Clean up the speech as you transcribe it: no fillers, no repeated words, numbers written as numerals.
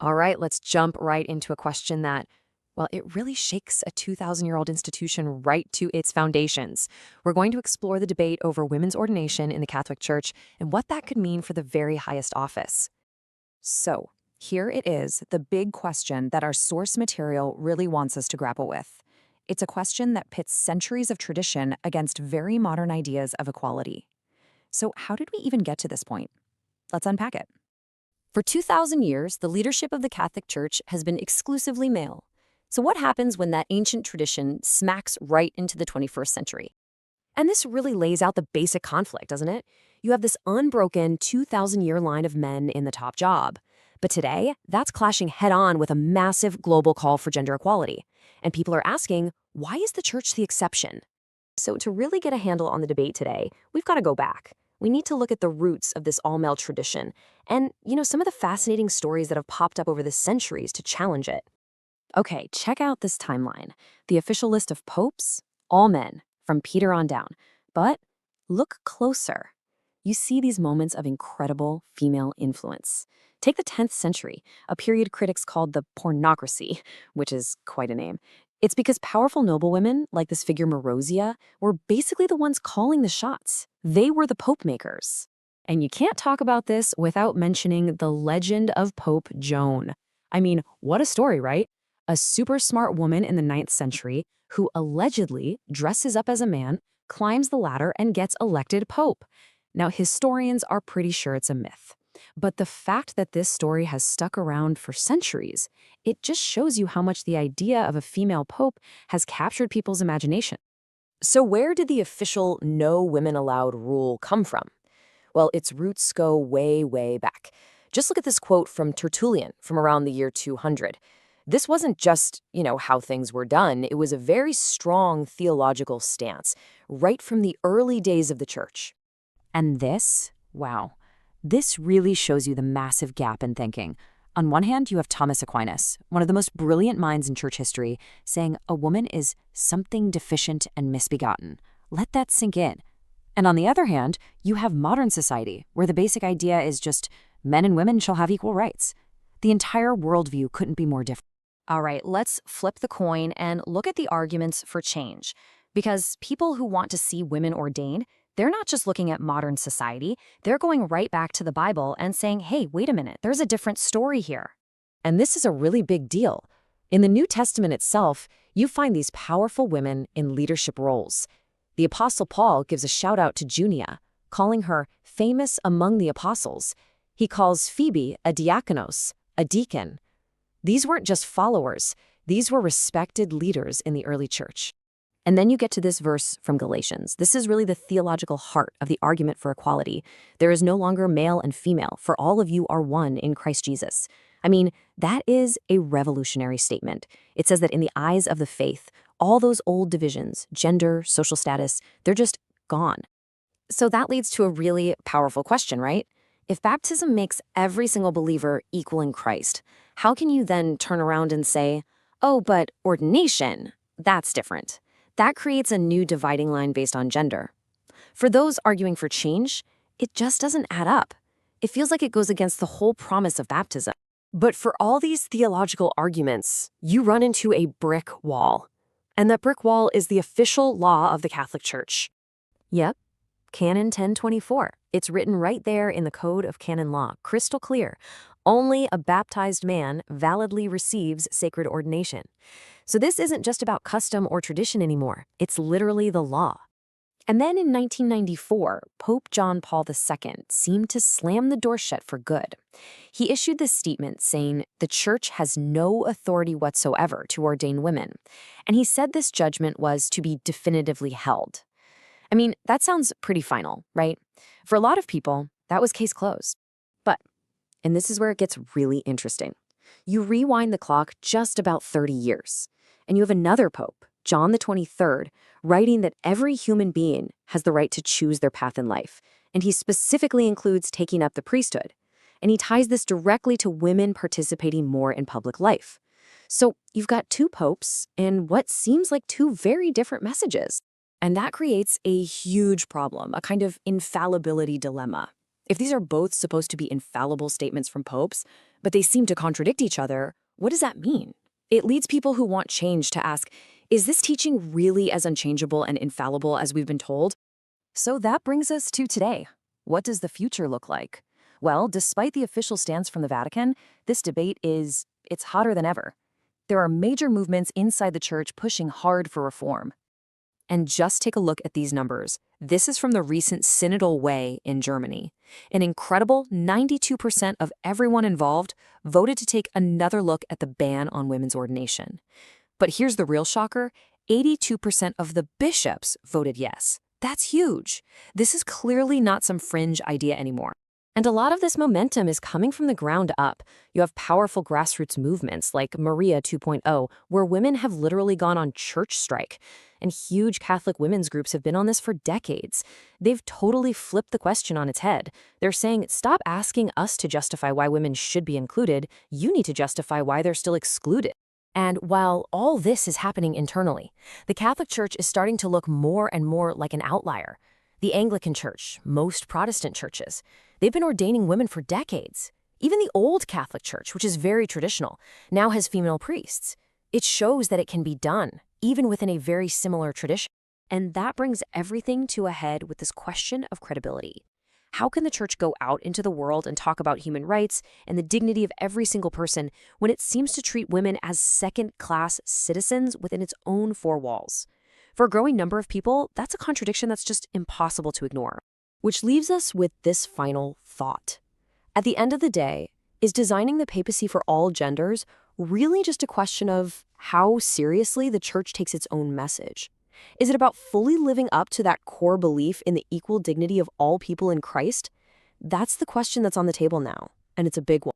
All right, let's jump right into a question that, well, it really shakes a 2,000-year-old institution right to its foundations. We're going to explore the debate over women's ordination in the Catholic Church and what that could mean for the very highest office. So, here it is, the big question that our source material really wants us to grapple with. It's a question that pits centuries of tradition against very modern ideas of equality. So, how did we even get to this point? Let's unpack it. For 2,000 years, the leadership of the Catholic Church has been exclusively male. So what happens when that ancient tradition smacks right into the 21st century? And this really lays out the basic conflict, doesn't it? You have this unbroken 2,000-year line of men in the top job. But today, that's clashing head-on with a massive global call for gender equality. And people are asking, why is the church the exception? So to really get a handle on the debate today, we've got to go back. We need to look at the roots of this all-male tradition and, some of the fascinating stories that have popped up over the centuries to challenge it. Okay, check out this timeline. The official list of popes, all men, from Peter on down. But look closer. You see these moments of incredible female influence. Take the 10th century, a period critics called the pornocracy, which is quite a name. It's because powerful noblewomen, like this figure Marozia, were basically the ones calling the shots. They were the pope makers. And you can't talk about this without mentioning the legend of Pope Joan. I mean, what a story, right? A super smart woman in the 9th century who allegedly dresses up as a man, climbs the ladder, and gets elected pope. Now, historians are pretty sure it's a myth. But the fact that this story has stuck around for centuries, it just shows you how much the idea of a female pope has captured people's imagination. So where did the official no women allowed rule come from? Well, its roots go way, way back. Just look at this quote from Tertullian from around the year 200. This wasn't just, how things were done. It was a very strong theological stance, right from the early days of the church. And this, wow, this really shows you the massive gap in thinking. On one hand, you have Thomas Aquinas, one of the most brilliant minds in church history, saying a woman is something deficient and misbegotten. Let that sink in. And on the other hand, you have modern society, where the basic idea is just men and women shall have equal rights. The entire worldview couldn't be more different. All right, let's flip the coin and look at the arguments for change. Because people who want to see women ordained, they're not just looking at modern society, they're going right back to the Bible and saying, hey, wait a minute, there's a different story here. And this is a really big deal. In the New Testament itself, you find these powerful women in leadership roles. The Apostle Paul gives a shout out to Junia, calling her famous among the apostles. He calls Phoebe a diakonos, a deacon. These weren't just followers, these were respected leaders in the early church. And then you get to this verse from Galatians. This is really the theological heart of the argument for equality. There is no longer male and female, for all of you are one in Christ Jesus. I mean, that is a revolutionary statement. It says that in the eyes of the faith, all those old divisions, gender, social status, they're just gone. So that leads to a really powerful question, right? If baptism makes every single believer equal in Christ, how can you then turn around and say, oh, but ordination, that's different? That creates a new dividing line based on gender. For those arguing for change, it just doesn't add up. It feels like it goes against the whole promise of baptism. But for all these theological arguments, you run into a brick wall. And that brick wall is the official law of the Catholic Church. Yep, Canon 1024. It's written right there in the Code of Canon Law, crystal clear. Only a baptized man validly receives sacred ordination. So this isn't just about custom or tradition anymore. It's literally the law. And then in 1994, Pope John Paul II seemed to slam the door shut for good. He issued this statement saying the church has no authority whatsoever to ordain women. And he said this judgment was to be definitively held. I mean, that sounds pretty final, right? For a lot of people, that was case closed. But, and this is where it gets really interesting, you rewind the clock just about 30 years, and you have another pope, John the 23rd, writing that every human being has the right to choose their path in life, and he specifically includes taking up the priesthood. And he ties this directly to women participating more in public life. So you've got two popes and what seems like two very different messages. And that creates a huge problem, a kind of infallibility dilemma. If these are both supposed to be infallible statements from popes, but they seem to contradict each other, what does that mean? It leads people who want change to ask, is this teaching really as unchangeable and infallible as we've been told? So that brings us to today. What does the future look like? Well, despite the official stance from the Vatican, this debate it's hotter than ever. There are major movements inside the church pushing hard for reform. And just take a look at these numbers. This is from the recent Synodal Way in Germany. An incredible 92% of everyone involved voted to take another look at the ban on women's ordination. But here's the real shocker, 82% of the bishops voted yes. That's huge. This is clearly not some fringe idea anymore. And a lot of this momentum is coming from the ground up. You have powerful grassroots movements like Maria 2.0, where women have literally gone on church strike. And huge Catholic women's groups have been on this for decades. They've totally flipped the question on its head. They're saying, stop asking us to justify why women should be included. You need to justify why they're still excluded. And while all this is happening internally, the Catholic Church is starting to look more and more like an outlier. The Anglican Church, most Protestant churches, they've been ordaining women for decades. Even the old Catholic Church, which is very traditional, now has female priests. It shows that it can be done, even within a very similar tradition. And that brings everything to a head with this question of credibility. How can the church go out into the world and talk about human rights and the dignity of every single person when it seems to treat women as second-class citizens within its own four walls? For a growing number of people, that's a contradiction that's just impossible to ignore. Which leaves us with this final thought. At the end of the day, is designing the papacy for all genders really just a question of how seriously the church takes its own message? Is it about fully living up to that core belief in the equal dignity of all people in Christ? That's the question that's on the table now, and it's a big one.